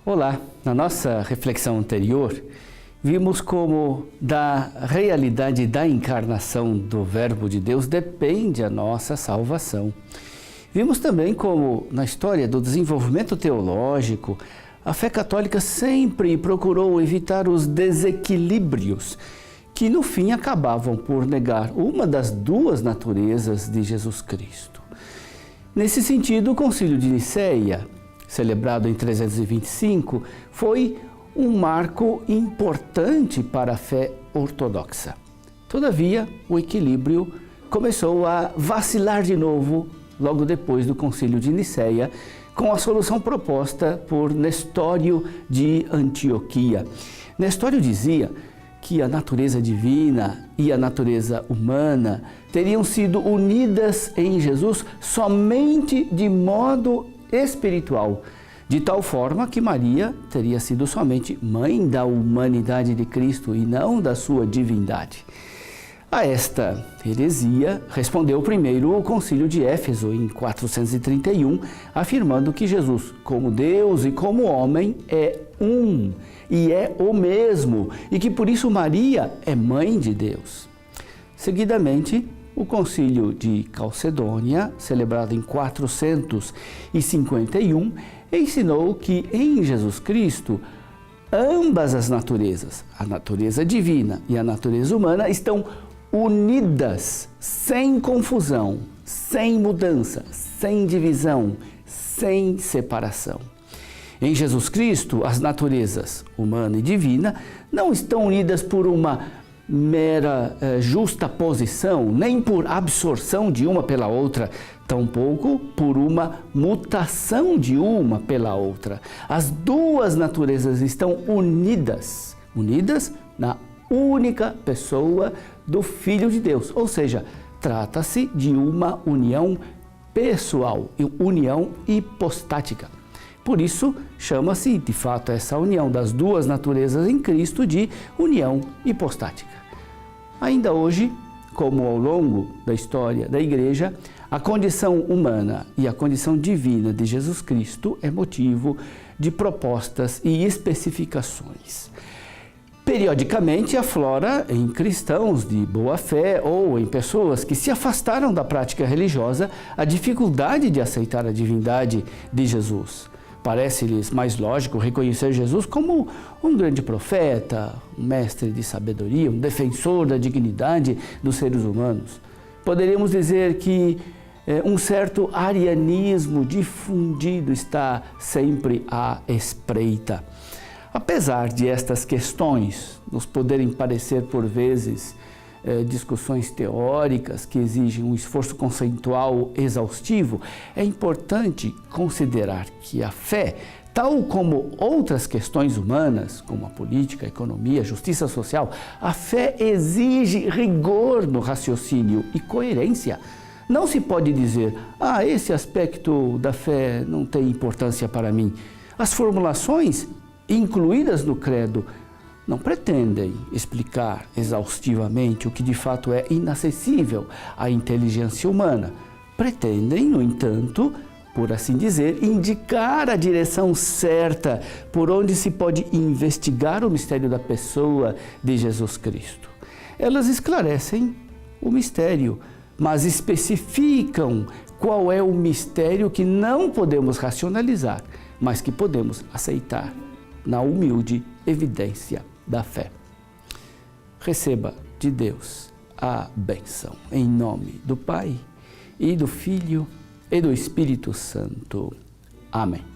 Olá, na nossa reflexão anterior, vimos como da realidade da encarnação do Verbo de Deus depende a nossa salvação. Vimos também como, na história do desenvolvimento teológico, a fé católica sempre procurou evitar os desequilíbrios que, no fim, acabavam por negar uma das duas naturezas de Jesus Cristo. Nesse sentido, o Concílio de Nicéia, celebrado em 325, foi um marco importante para a fé ortodoxa. Todavia, o equilíbrio começou a vacilar de novo logo depois do Concílio de Nicéia, com a solução proposta por Nestório de Antioquia. Nestório dizia que a natureza divina e a natureza humana teriam sido unidas em Jesus somente de modo espiritual, de tal forma que Maria teria sido somente mãe da humanidade de Cristo e não da sua divindade. A esta heresia respondeu primeiro o Concílio de Éfeso, em 431, afirmando que Jesus, como Deus e como homem, é um e é o mesmo, e que por isso Maria é mãe de Deus. Seguidamente, o Concílio de Calcedônia, celebrado em 451, ensinou que em Jesus Cristo ambas as naturezas, a natureza divina e a natureza humana, estão unidas, sem confusão, sem mudança, sem divisão, sem separação. Em Jesus Cristo, as naturezas humana e divina não estão unidas por uma mera justaposição, nem por absorção de uma pela outra, tampouco por uma mutação de uma pela outra. As duas naturezas estão unidas na única pessoa do Filho de Deus, ou seja, trata-se de uma união pessoal, união hipostática. Por isso, chama-se, de fato, essa união das duas naturezas em Cristo de união hipostática. Ainda hoje, como ao longo da história da Igreja, a condição humana e a condição divina de Jesus Cristo é motivo de propostas e especificações. Periodicamente aflora em cristãos de boa fé ou em pessoas que se afastaram da prática religiosa a dificuldade de aceitar a divindade de Jesus. Parece-lhes mais lógico reconhecer Jesus como um grande profeta, um mestre de sabedoria, um defensor da dignidade dos seres humanos. Poderíamos dizer que um certo arianismo difundido está sempre à espreita. Apesar de estas questões nos poderem parecer por vezes discussões teóricas que exigem um esforço conceitual exaustivo, é importante considerar que a fé, tal como outras questões humanas, como a política, a economia, a justiça social, a fé exige rigor no raciocínio e coerência. Não se pode dizer, esse aspecto da fé não tem importância para mim. As formulações incluídas no credo não pretendem explicar exaustivamente o que de fato é inacessível à inteligência humana. Pretendem, no entanto, por assim dizer, indicar a direção certa por onde se pode investigar o mistério da pessoa de Jesus Cristo. Elas esclarecem o mistério, mas especificam qual é o mistério que não podemos racionalizar, mas que podemos aceitar na humilde evidência da fé. Receba de Deus a bênção, em nome do Pai, e do Filho, e do Espírito Santo. Amém.